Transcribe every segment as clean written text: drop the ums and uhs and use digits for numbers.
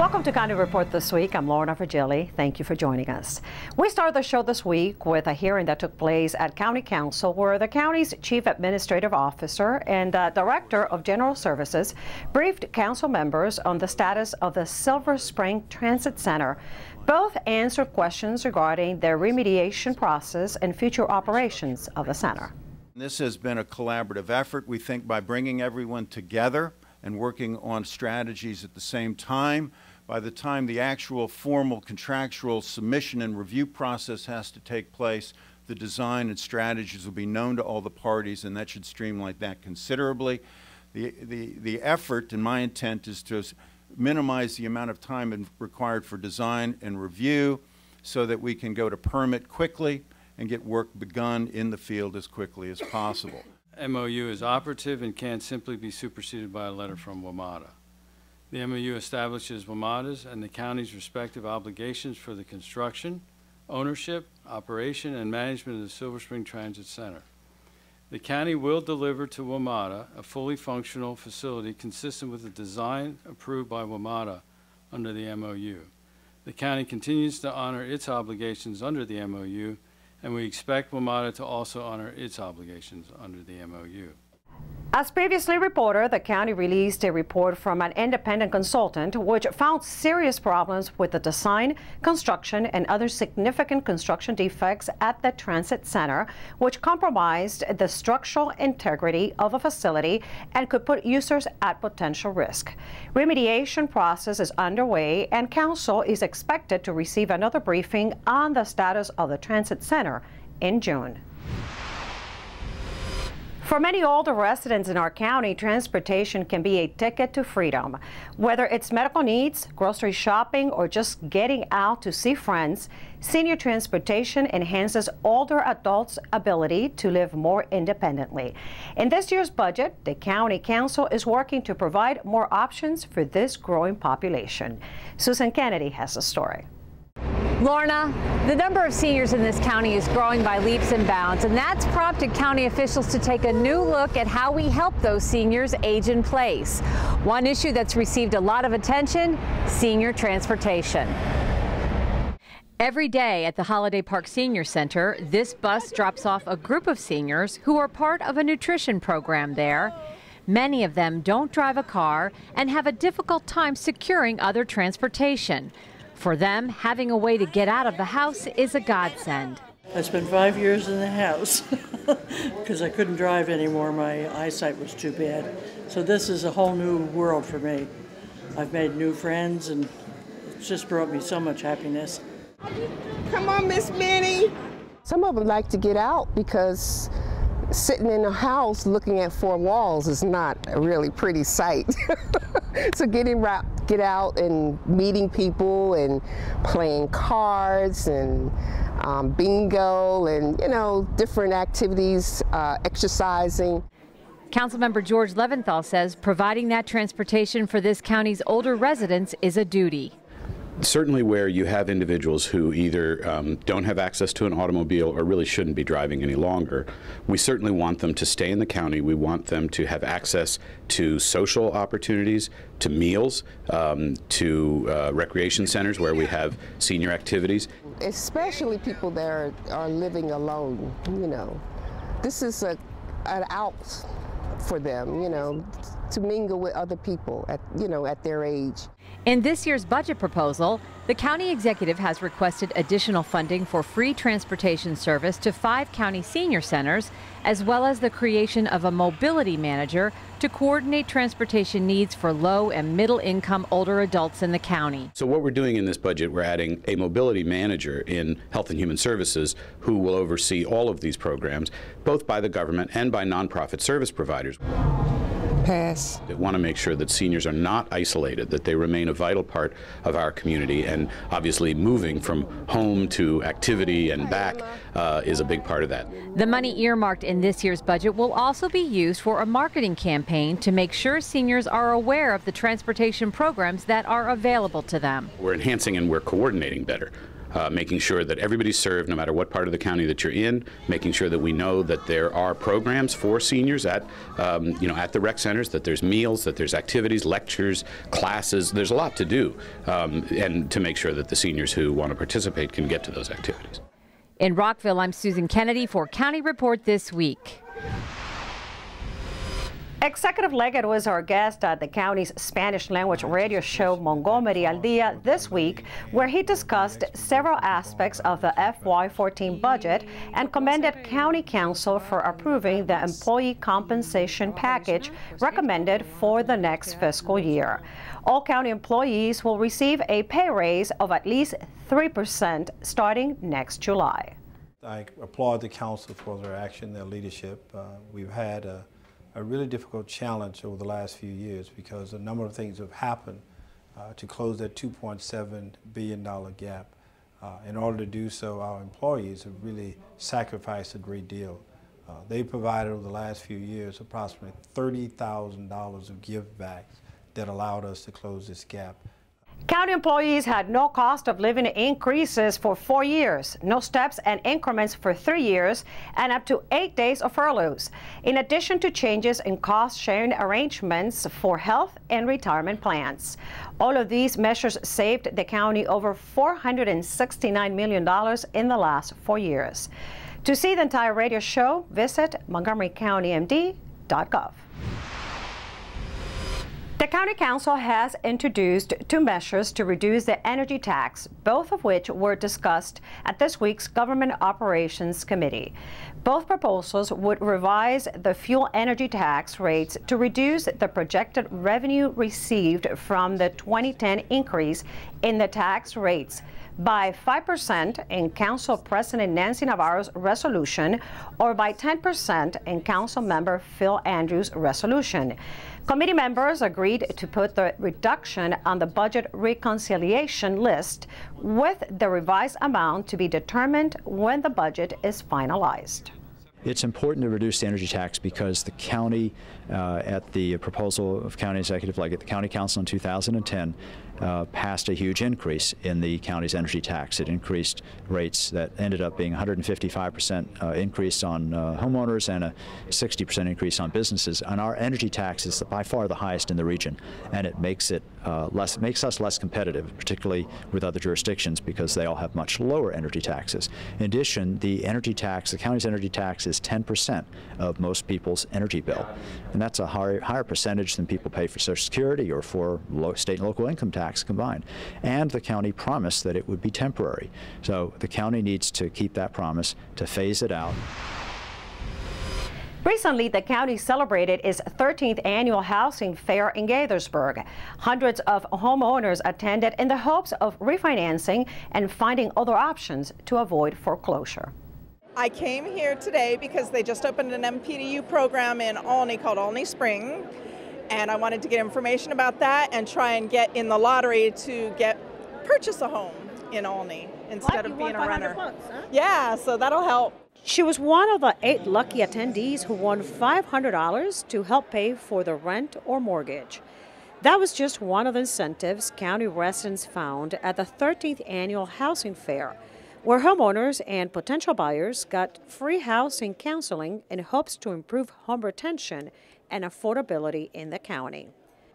Welcome to County Report This Week. I'm Lorna Virgili. Thank you for joining us. We start the show this week with a hearing that took place at County Council where the county's Chief Administrative Officer and the Director of General Services briefed council members on the status of the Silver Spring Transit Center. Both answered questions regarding their remediation process and future operations of the center. This has been a collaborative effort. We think by bringing everyone together and working on strategies at the same time, by the time the actual formal contractual submission and review process has to take place, the design and strategies will be known to all the parties, and that should streamline that considerably. The effort and my intent is to minimize the amount of time required for design and review so that we can go to permit quickly and get work begun in the field as quickly as possible. MOU is operative and can't simply be superseded by a letter from WMATA. The MOU establishes WMATA's and the county's respective obligations for the construction, ownership, operation, and management of the Silver Spring Transit Center. The county will deliver to WMATA a fully functional facility consistent with the design approved by WMATA under the MOU. The county continues to honor its obligations under the MOU, and we expect WMATA to also honor its obligations under the MOU. As previously reported, the county released a report from an independent consultant which found serious problems with the design, construction, and other significant construction defects at the transit center, which compromised the structural integrity of a facility and could put users at potential risk. Remediation process is underway, and council is expected to receive another briefing on the status of the transit center in June. For many older residents in our county, transportation can be a ticket to freedom. Whether it's medical needs, grocery shopping, or just getting out to see friends, senior transportation enhances older adults' ability to live more independently. In this year's budget, the County Council is working to provide more options for this growing population. Susan Kennedy has the story. Lorna, the number of seniors in this county is growing by leaps and bounds, and that's prompted county officials to take a new look at how we help those seniors age in place. One issue that's received a lot of attention, senior transportation. Every day at the Holiday Park Senior Center, this bus drops off a group of seniors who are part of a nutrition program there. Many of them don't drive a car and have a difficult time securing other transportation. For them, having a way to get out of the house is a godsend. I spent 5 years in the house because I couldn't drive anymore. My eyesight was too bad. So this is a whole new world for me. I've made new friends, and it's just brought me so much happiness. Come on, Miss Minnie. Some of them like to get out because sitting in a house looking at four walls is not a really pretty sight. So get out and meeting people and playing cards and bingo and, you know, different activities, exercising. Councilmember George Leventhal says providing that transportation for this county's older residents is a duty. Certainly where you have individuals who either don't have access to an automobile or really shouldn't be driving any longer, we certainly want them to stay in the county. We want them to have access to social opportunities, to meals, to recreation centers where we have senior activities. Especially people that are living alone, you know. This is an out for them, you know, to mingle with other people at, you know, at their age. In this year's budget proposal, the county executive has requested additional funding for free transportation service to 5 county senior centers, as well as the creation of a mobility manager to coordinate transportation needs for low and middle income older adults in the county. So what we're doing in this budget, we're adding a mobility manager in Health and Human Services who will oversee all of these programs, both by the government and by nonprofit service providers. Pass. They want to make sure that seniors are not isolated, that they remain a vital part of our community, and obviously moving from home to activity and back is a big part of that. The money earmarked in this year's budget will also be used for a marketing campaign to make sure seniors are aware of the transportation programs that are available to them. We're enhancing and we're coordinating better making sure that everybody's served no matter what part of the county that you're in, making sure that we know that there are programs for seniors at, at the rec centers, that there's meals, that there's activities, lectures, classes. There's a lot to do, and to make sure that the seniors who want to participate can get to those activities. In Rockville, I'm Susan Kennedy for County Report This Week. Executive Leggett was our guest at the county's Spanish language radio show Montgomery Al Dia this week, where he discussed several aspects of the FY14 budget and commended County Council for approving the employee compensation package recommended for the next fiscal year. All county employees will receive a pay raise of at least 3% starting next July. I applaud the council for their action, their leadership. We've had a really difficult challenge over the last few years because a number of things have happened to close that $2.7 billion gap. In order to do so, our employees have really sacrificed a great deal. They provided over the last few years approximately $30,000 of givebacks that allowed us to close this gap. County employees had no cost of living increases for 4 years, no steps and increments for 3 years, and up to 8 days of furloughs, in addition to changes in cost-sharing arrangements for health and retirement plans. All of these measures saved the county over $469 million in the last 4 years. To see the entire radio show, visit MontgomeryCountyMD.gov. The County Council has introduced 2 measures to reduce the energy tax, both of which were discussed at this week's Government Operations Committee. Both proposals would revise the fuel energy tax rates to reduce the projected revenue received from the 2010 increase in the tax rates by 5% in Council President Nancy Navarro's resolution or by 10% in Council Member Phil Andrews' resolution. Committee members agreed to put the reduction on the budget reconciliation list with the revised amount to be determined when the budget is finalized. It's important to reduce the energy tax because the county, at the proposal of County Executive Leggett, the County Council in 2010 passed a huge increase in the county's energy tax. It increased rates that ended up being 155% increase on homeowners and a 60% increase on businesses. And our energy tax is by far the highest in the region, and it makes it makes us less competitive, particularly with other jurisdictions, because they all have much lower energy taxes. In addition, the energy tax, the county's energy tax, is 10% of most people's energy bill, and that's a higher percentage than people pay for Social Security or for state and local income tax combined. And the county promised that it would be temporary. So the county needs to keep that promise, to phase it out. Recently, the county celebrated its 13th annual housing fair in Gaithersburg. Hundreds of homeowners attended in the hopes of refinancing and finding other options to avoid foreclosure. I came here today because they just opened an MPDU program in Olney called Olney Spring, and I wanted to get information about that and try and get in the lottery to purchase a home in Olney instead of being a renter. Huh? Yeah, so that'll help. She was one of the 8 lucky attendees who won $500 to help pay for the rent or mortgage. That was just one of the incentives county residents found at the 13th annual housing fair, where homeowners and potential buyers got free housing counseling in hopes to improve home retention and affordability in the county.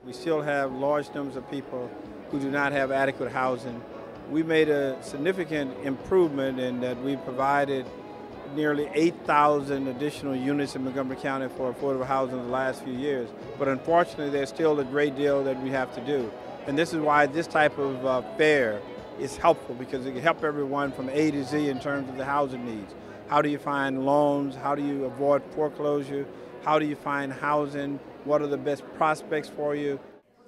We still have large numbers of people who do not have adequate housing. We made a significant improvement in that we provided nearly 8,000 additional units in Montgomery County for affordable housing in the last few years. But unfortunately, there's still a great deal that we have to do. And this is why this type of fair is helpful, because it can help everyone from A to Z in terms of the housing needs. How do you find loans? How do you avoid foreclosure? How do you find housing? What are the best prospects for you?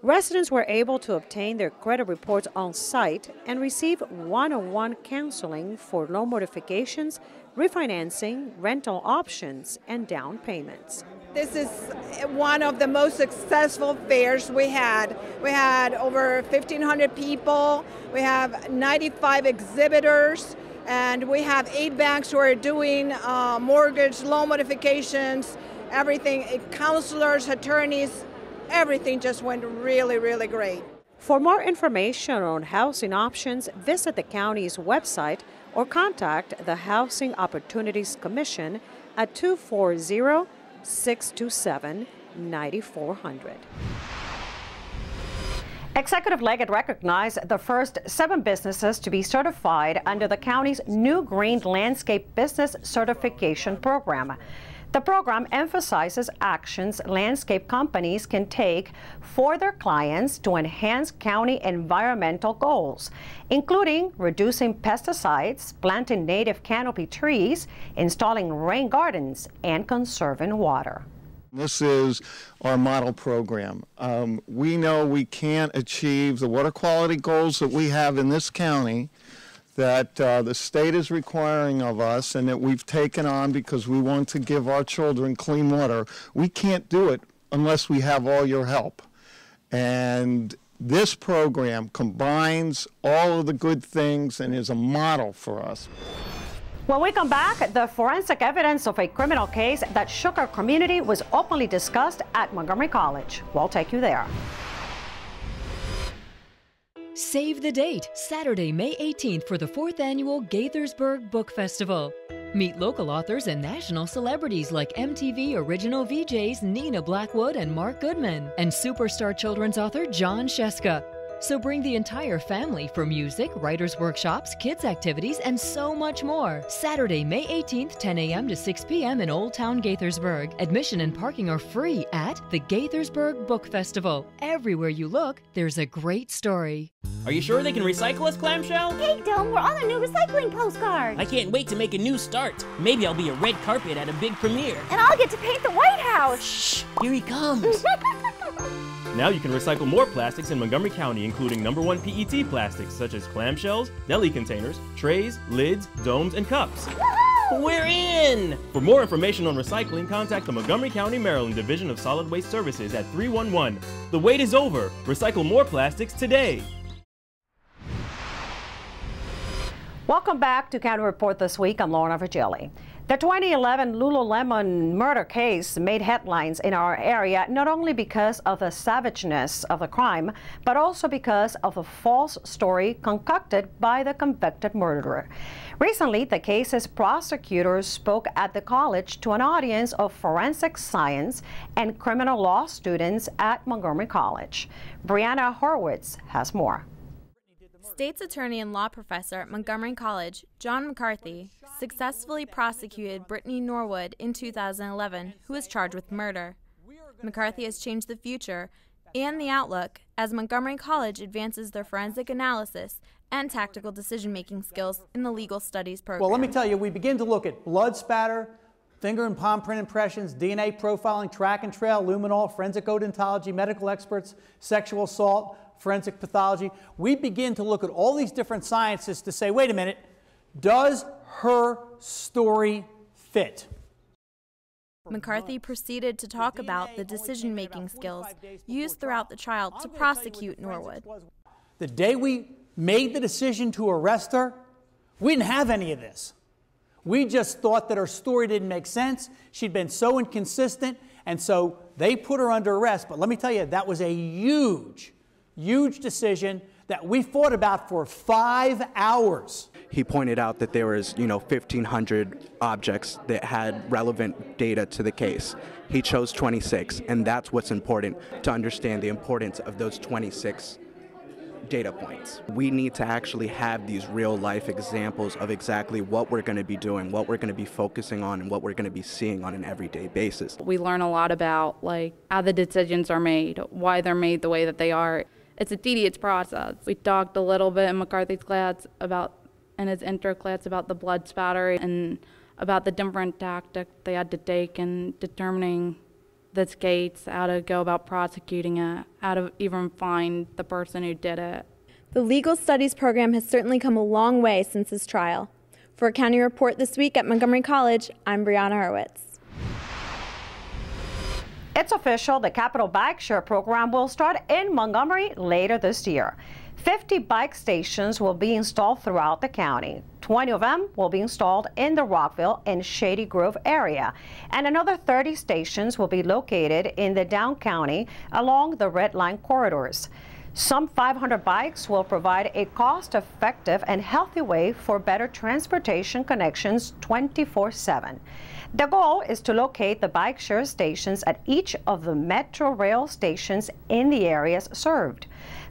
Residents were able to obtain their credit reports on site and receive one-on-one counseling for loan modifications, refinancing, rental options, and down payments. This is one of the most successful fairs we had. We had over 1,500 people. We have 95 exhibitors, and we have 8 banks who are doing mortgage, loan modifications, everything, counselors, attorneys. Everything just went really, really great. For more information on housing options, visit the county's website or contact the Housing Opportunities Commission at 240-627-9400. Executive Leggett recognized the first 7 businesses to be certified under the county's new Green Landscape Business Certification Program. The program emphasizes actions landscape companies can take for their clients to enhance county environmental goals, including reducing pesticides, planting native canopy trees, installing rain gardens, and conserving water. This is our model program. We know we can't achieve the water quality goals that we have in this county that the state is requiring of us and that we've taken on because we want to give our children clean water. We can't do it unless we have all your help. And this program combines all of the good things and is a model for us. When we come back, the forensic evidence of a criminal case that shook our community was openly discussed at Montgomery College. We'll take you there. Save the date, Saturday, May 18th for the 4th Annual Gaithersburg Book Festival. Meet local authors and national celebrities like MTV original VJs Nina Blackwood and Mark Goodman, and superstar children's author John Sheska. So bring the entire family for music, writers' workshops, kids' activities, and so much more. Saturday, May 18th, 10 a.m. to 6 p.m. in Old Town Gaithersburg. Admission and parking are free at the Gaithersburg Book Festival. Everywhere you look, there's a great story. Are you sure they can recycle us, Clamshell? Hey, Dome, we're on a new recycling postcard. I can't wait to make a new start. Maybe I'll be a red carpet at a big premiere. And I'll get to paint the White House. Shh, here he comes. Now you can recycle more plastics in Montgomery County, including #1 PET plastics such as clamshells, deli containers, trays, lids, domes, and cups. We're in! For more information on recycling, contact the Montgomery County, Maryland Division of Solid Waste Services at 311. The wait is over. Recycle more plastics today. Welcome back to County Report This Week. I'm Lorna Virgili. The 2011 Lululemon murder case made headlines in our area not only because of the savageness of the crime, but also because of a false story concocted by the convicted murderer. Recently, the case's prosecutors spoke at the college to an audience of forensic science and criminal law students at Montgomery College. Brianna Horowitz has more. State's attorney and law professor at Montgomery College, John McCarthy, successfully prosecuted Brittany Norwood in 2011, who was charged with murder. McCarthy has changed the future and the outlook as Montgomery College advances their forensic analysis and tactical decision-making skills in the legal studies program. Well, let me tell you, we begin to look at blood spatter, finger and palm print impressions, DNA profiling, track and trail, luminol, forensic odontology, medical experts, sexual assault, forensic pathology. We begin to look at all these different sciences to say, wait a minute, does her story fit? McCarthy proceeded to talk about the decision-making skills used throughout the trial to prosecute Norwood. The day we made the decision to arrest her, we didn't have any of this. We just thought that her story didn't make sense. She'd been so inconsistent, and so they put her under arrest. But let me tell you, that was a huge decision that we fought about for 5 hours. He pointed out that there was, 1,500 objects that had relevant data to the case. He chose 26, and that's what's important, to understand the importance of those 26 data points. We need to actually have these real life examples of exactly what we're going to be doing, what we're going to be focusing on, and what we're going to be seeing on an everyday basis. We learn a lot about how the decisions are made, why they're made the way that they are. It's a tedious process. We talked a little bit in McCarthy's class in his intro class about the blood spatter and about the different tactics they had to take in determining this case, how to go about prosecuting it, how to even find the person who did it. The legal studies program has certainly come a long way since this trial. For a County Report This Week at Montgomery College, I'm Brianna Horowitz. It's official, the Capital Bike Share program will start in Montgomery later this year. 50 bike stations will be installed throughout the county. 20 of them will be installed in the Rockville and Shady Grove area. And another 30 stations will be located in the down county along the Red Line corridors. Some 500 bikes will provide a cost-effective and healthy way for better transportation connections 24/7. The goal is to locate the bike share stations at each of the Metro Rail stations in the areas served.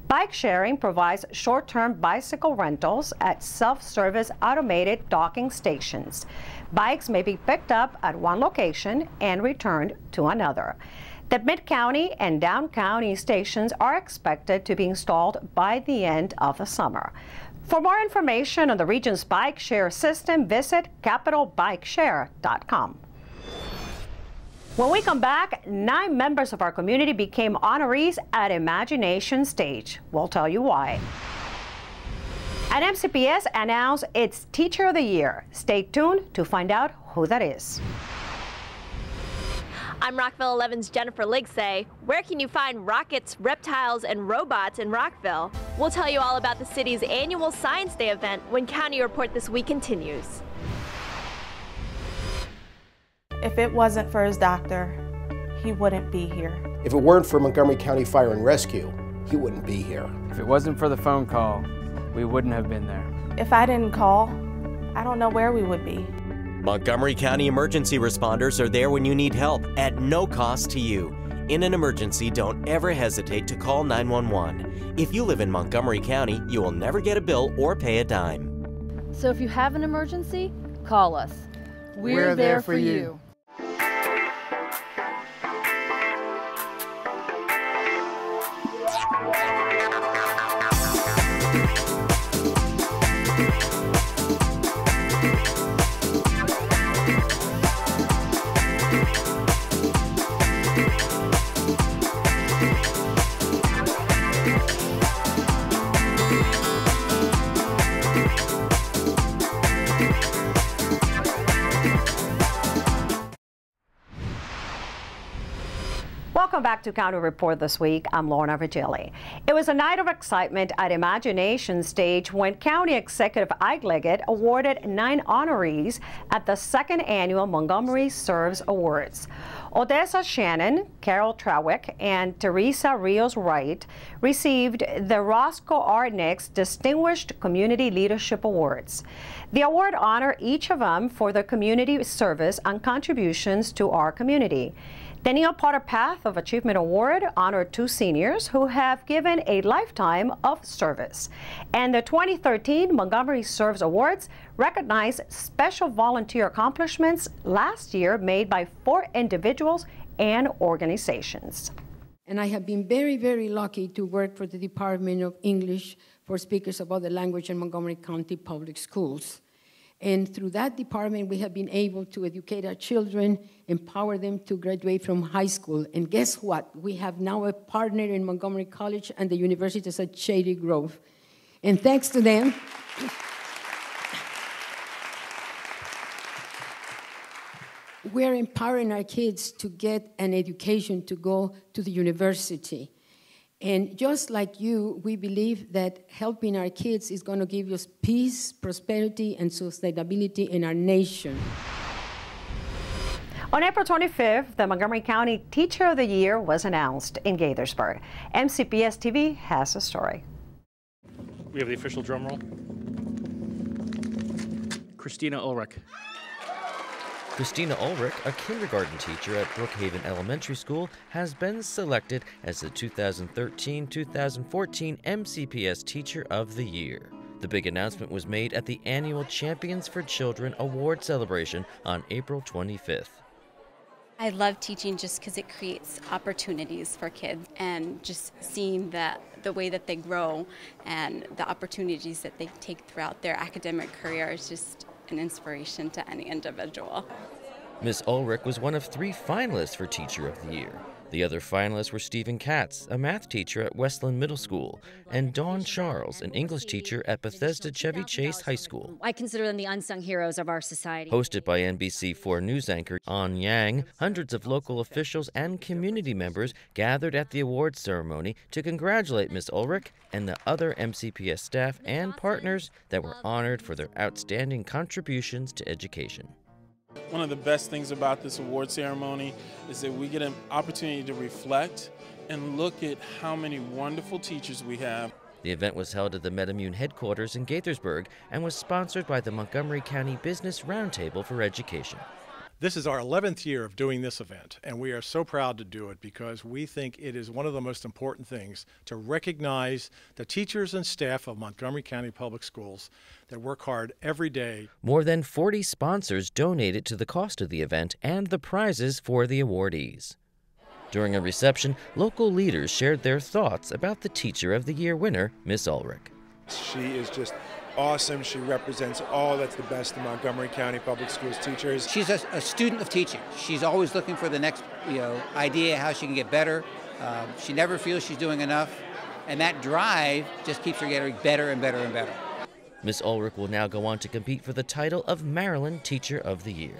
Bike sharing provides short-term bicycle rentals at self-service automated docking stations. Bikes may be picked up at one location and returned to another. The Mid-County and Down-County stations are expected to be installed by the end of the summer. For more information on the region's bike share system, visit capitalbikeshare.com. When we come back, 9 members of our community became honorees at Imagination Stage. We'll tell you why. And MCPS announced its Teacher of the Year. Stay tuned to find out who that is. I'm Rockville 11's Jennifer Ligsay. Where can you find rockets, reptiles, and robots in Rockville? We'll tell you all about the city's annual Science Day event when County Report This Week continues. If it wasn't for his doctor, he wouldn't be here. If it weren't for Montgomery County Fire and Rescue, he wouldn't be here. If it wasn't for the phone call, we wouldn't have been there. If I didn't call, I don't know where we would be. Montgomery County emergency responders are there when you need help at no cost to you. In an emergency, don't ever hesitate to call 911. If you live in Montgomery County, you will never get a bill or pay a dime. So if you have an emergency, call us. We're there for you. Welcome back to County Report This Week. I'm Lorna Virgili. It was a night of excitement at Imagination Stage when County Executive Ike Leggett awarded 9 honorees at the 2nd Annual Montgomery Serves Awards. Odessa Shannon, Carol Trawick, and Teresa Rios Wright received the Roscoe R. Nix Distinguished Community Leadership Awards. The award honors each of them for their community service and contributions to our community. The Neil Potter Path of Achievement Award honored 2 seniors who have given a lifetime of service. And the 2013 Montgomery Serves Awards recognize special volunteer accomplishments last year made by 4 individuals and organizations. And I have been very, very lucky to work for the Department of English for Speakers of Other Language in Montgomery County Public Schools. And through that department, we have been able to educate our children, empower them to graduate from high school. And guess what? We have now a partner in Montgomery College and the universities at Shady Grove. And thanks to them, we're empowering our kids to get an education to go to the university. And just like you, we believe that helping our kids is going to give us peace, prosperity, and sustainability in our nation. On April 25th, the Montgomery County Teacher of the Year was announced in Gaithersburg. MCPS TV has a story. We have the official drum roll. Christina Ulrich. Christina Ulrich, a kindergarten teacher at Brookhaven Elementary School, has been selected as the 2013-2014 MCPS Teacher of the Year. The big announcement was made at the annual Champions for Children Award celebration on April 25th. I love teaching just because it creates opportunities for kids, and just seeing the way that they grow and the opportunities that they take throughout their academic career is just an inspiration to any individual. Ms. Ulrich was one of 3 finalists for Teacher of the Year. The other finalists were Stephen Katz, a math teacher at Westland Middle School, and Dawn Charles, an English teacher at Bethesda Chevy Chase High School. I consider them the unsung heroes of our society. Hosted by NBC4 News anchor An Yang, hundreds of local officials and community members gathered at the awards ceremony to congratulate Ms. Ulrich and the other MCPS staff and partners that were honored for their outstanding contributions to education. One of the best things about this award ceremony is that we get an opportunity to reflect and look at how many wonderful teachers we have. The event was held at the MedImmune headquarters in Gaithersburg and was sponsored by the Montgomery County Business Roundtable for Education. This is our 11th year of doing this event, and we are so proud to do it because we think it is one of the most important things to recognize the teachers and staff of Montgomery County Public Schools that work hard every day. More than 40 sponsors donated to the cost of the event and the prizes for the awardees. During a reception, local leaders shared their thoughts about the Teacher of the Year winner, Miss Ulrich. She is just awesome. She represents all that's the best in Montgomery County Public Schools teachers. She's a student of teaching. She's always looking for the next idea how she can get better. She never feels she's doing enough, and that drive just keeps her getting better and better and better. Miss Ulrich will now go on to compete for the title of Maryland Teacher of the Year.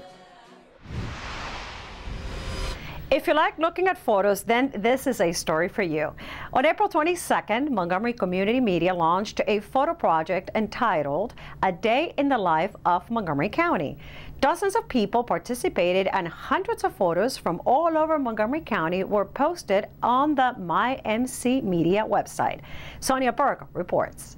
If you like looking at photos, then this is a story for you. On April 22nd, Montgomery Community Media launched a photo project entitled A Day in the Life of Montgomery County. Dozens of people participated and hundreds of photos from all over Montgomery County were posted on the MyMC Media website. Sonia Burke reports.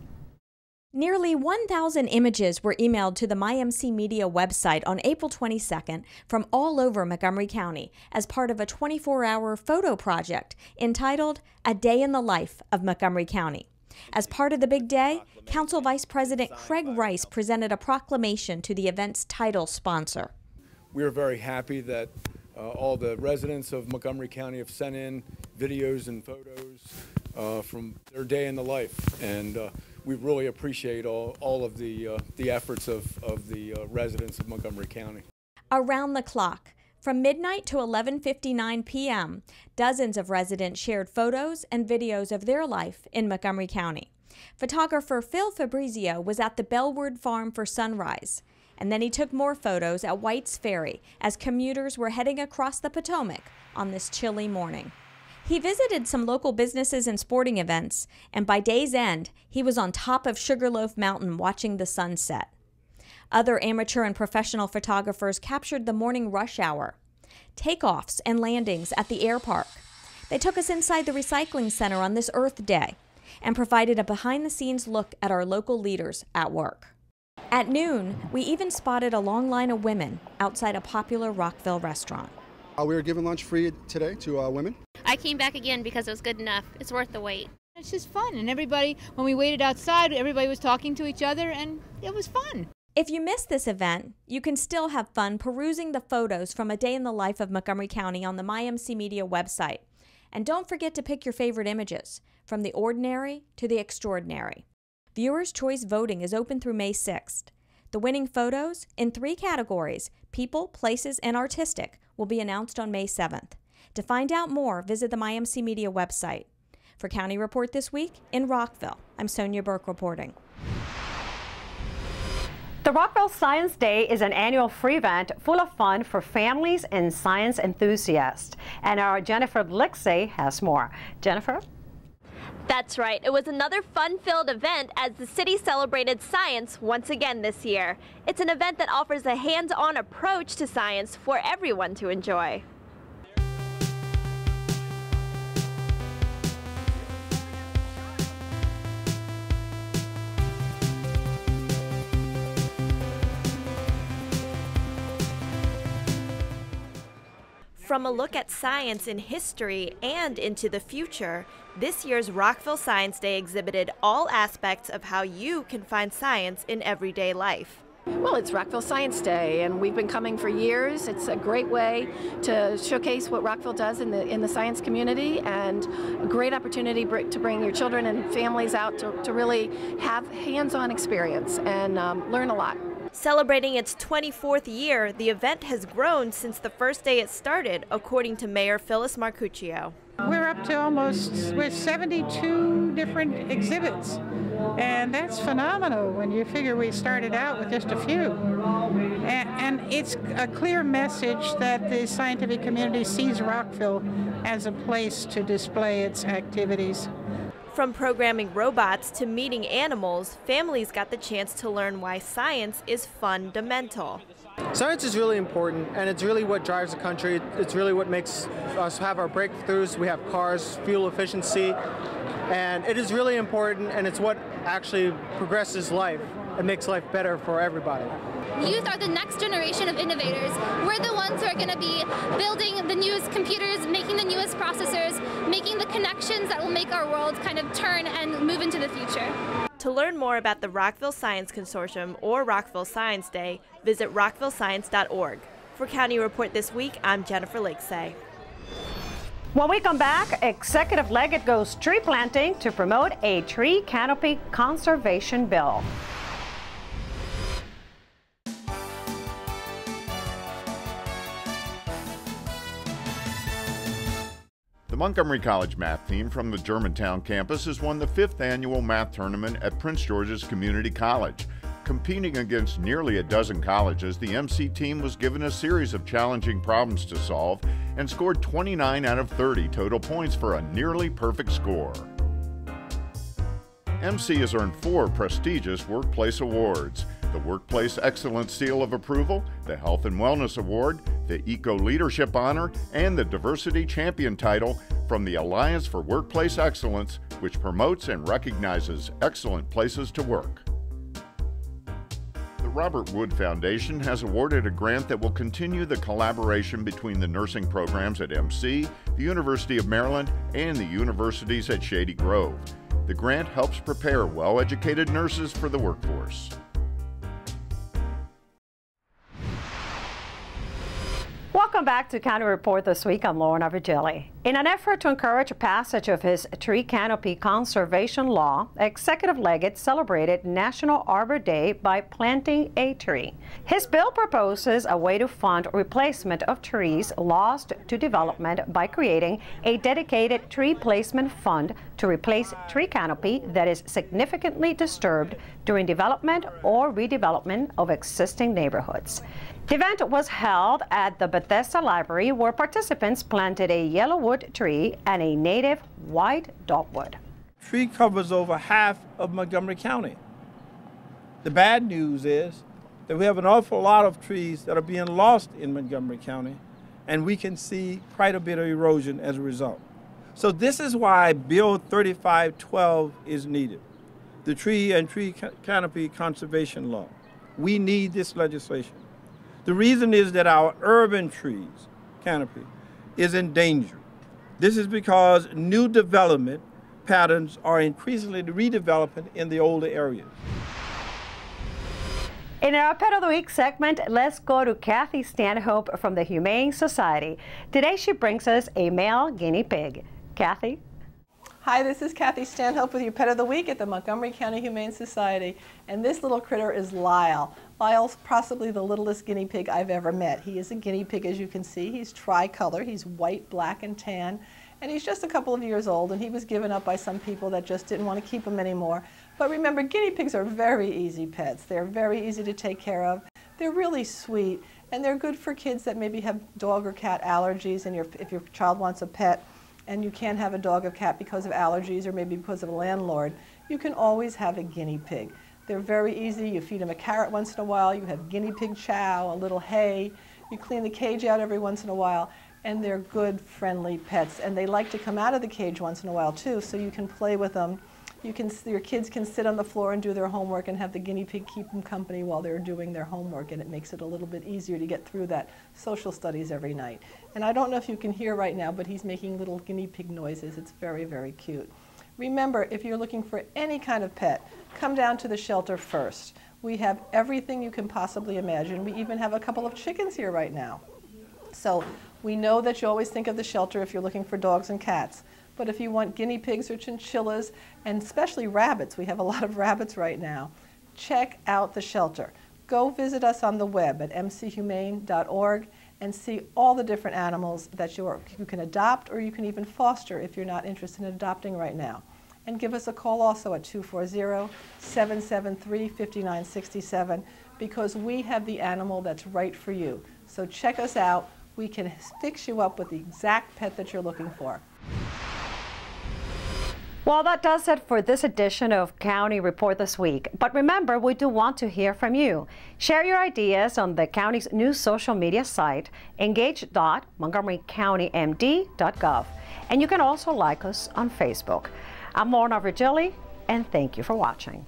Nearly 1,000 images were emailed to the MyMC Media website on April 22nd from all over Montgomery County as part of a 24-hour photo project entitled A Day in the Life of Montgomery County. As part of the big day, Council Vice President Craig Rice presented a proclamation to the event's title sponsor. We are very happy that all the residents of Montgomery County have sent in videos and photos from their day in the life, and we really appreciate all of the efforts of the residents of Montgomery County. Around the clock, from midnight to 11:59 p.m., dozens of residents shared photos and videos of their life in Montgomery County. Photographer Phil Fabrizio was at the Bellward Farm for sunrise, and then he took more photos at White's Ferry as commuters were heading across the Potomac on this chilly morning. He visited some local businesses and sporting events, and by day's end, he was on top of Sugarloaf Mountain watching the sunset. Other amateur and professional photographers captured the morning rush hour, takeoffs and landings at the air park. They took us inside the recycling center on this Earth Day and provided a behind-the-scenes look at our local leaders at work. At noon, we even spotted a long line of women outside a popular Rockville restaurant. We were giving lunch free today to women. I came back again because it was good enough. It's worth the wait. It's just fun, and everybody, when we waited outside, everybody was talking to each other, and it was fun. If you missed this event, you can still have fun perusing the photos from A Day in the Life of Montgomery County on the MyMC Media website. And don't forget to pick your favorite images, from the ordinary to the extraordinary. Viewers' choice voting is open through May 6th. The winning photos, in 3 categories, people, places, and artistic, will be announced on May 7th. To find out more, visit the MyMC Media website. For County Report This Week, in Rockville, I'm Sonia Burke reporting. The Rockville Science Day is an annual free event full of fun for families and science enthusiasts. And our Jennifer Lixey has more. Jennifer? That's right. It was another fun-filled event as the city celebrated science once again this year. It's an event that offers a hands-on approach to science for everyone to enjoy. From a look at science in history and into the future, this year's Rockville Science Day exhibited all aspects of how you can find science in everyday life. Well, it's Rockville Science Day, and we've been coming for years. It's a great way to showcase what Rockville does in the science community, and a great opportunity to bring your children and families out to really have hands-on experience and learn a lot. Celebrating its 24th year, the event has grown since the first day it started, according to Mayor Phyllis Marcuccio. We're up to we're 72 different exhibits, and that's phenomenal when you figure we started out with just a few. And it's a clear message that the scientific community sees Rockville as a place to display its activities. From programming robots to meeting animals, families got the chance to learn why science is fundamental. Science is really important, and it's really what drives the country. It's really what makes us have our breakthroughs. We have cars, fuel efficiency, and it is really important, and it's what actually progresses life and makes life better for everybody. Youth are the next generation of innovators. We're the ones who are going to be building the newest computers, making the newest processors, making the connections that will make our world kind of turn and move into the future. To learn more about the Rockville Science Consortium or Rockville Science Day, visit rockvillescience.org. For County Report this week, I'm Jennifer Lakesay. When we come back, Executive Leggett goes tree planting to promote a tree canopy conservation bill. The Montgomery College math team from the Germantown campus has won the 5th annual math tournament at Prince George's Community College. Competing against nearly a dozen colleges, the MC team was given a series of challenging problems to solve and scored 29 out of 30 total points for a nearly perfect score. MC has earned 4 prestigious workplace awards: the Workplace Excellence Seal of Approval, the Health and Wellness Award, the EcoLeadership Honor, and the Diversity Champion title from the Alliance for Workplace Excellence, which promotes and recognizes excellent places to work. The Robert Wood Foundation has awarded a grant that will continue the collaboration between the nursing programs at MC, the University of Maryland, and the universities at Shady Grove. The grant helps prepare well-educated nurses for the workforce. Welcome back to County Report this week. I'm Lorna Virgili. In an effort to encourage passage of his tree canopy conservation law, Executive Leggett celebrated National Arbor Day by planting a tree. His bill proposes a way to fund replacement of trees lost to development by creating a dedicated tree placement fund to replace tree canopy that is significantly disturbed during development or redevelopment of existing neighborhoods. The event was held at the Bethesda Library, where participants planted a yellowwood tree and a native white dogwood. Tree covers over half of Montgomery County. The bad news is that we have an awful lot of trees that are being lost in Montgomery County, and we can see quite a bit of erosion as a result. So this is why Bill 3512 is needed, the Tree and Tree Canopy Conservation Law. We need this legislation. The reason is that our urban trees canopy is endangered. This is because new development patterns are increasingly redeveloping in the older areas. In our Pet of the Week segment, let's go to Kathy Stanhope from the Humane Society. Today she brings us a male guinea pig. Kathy? Hi, this is Kathy Stanhope with your Pet of the Week at the Montgomery County Humane Society. And this little critter is Lyle. Lyle's possibly the littlest guinea pig I've ever met. He is a guinea pig, as you can see. He's tricolor. He's white, black, and tan. And he's just a couple of years old, and he was given up by some people that just didn't want to keep him anymore. But remember, guinea pigs are very easy pets. They're very easy to take care of. They're really sweet, and they're good for kids that maybe have dog or cat allergies, and if your child wants a pet, and you can't have a dog or cat because of allergies or maybe because of a landlord, you can always have a guinea pig. They're very easy. You feed them a carrot once in a while. You have guinea pig chow, a little hay. You clean the cage out every once in a while, and they're good, friendly pets. And they like to come out of the cage once in a while, too, so you can play with them. Your kids can sit on the floor and do their homework and have the guinea pig keep them company while they're doing their homework, and it makes it a little bit easier to get through that social studies every night. And I don't know if you can hear right now, but he's making little guinea pig noises. It's very cute. Remember, if you're looking for any kind of pet, come down to the shelter first. We have everything you can possibly imagine. We even have a couple of chickens here right now. So we know that you always think of the shelter if you're looking for dogs and cats. But if you want guinea pigs or chinchillas, and especially rabbits, we have a lot of rabbits right now, check out the shelter. Go visit us on the web at mchumane.org and see all the different animals that you can adopt, or you can even foster if you're not interested in adopting right now. And give us a call also at 240-773-5967, because we have the animal that's right for you. So check us out. We can fix you up with the exact pet that you're looking for. Well, that does it for this edition of County Report this week. But remember, we do want to hear from you. Share your ideas on the county's new social media site, engage.montgomerycountymd.gov. And you can also like us on Facebook. I'm Lorna Virgili, and thank you for watching.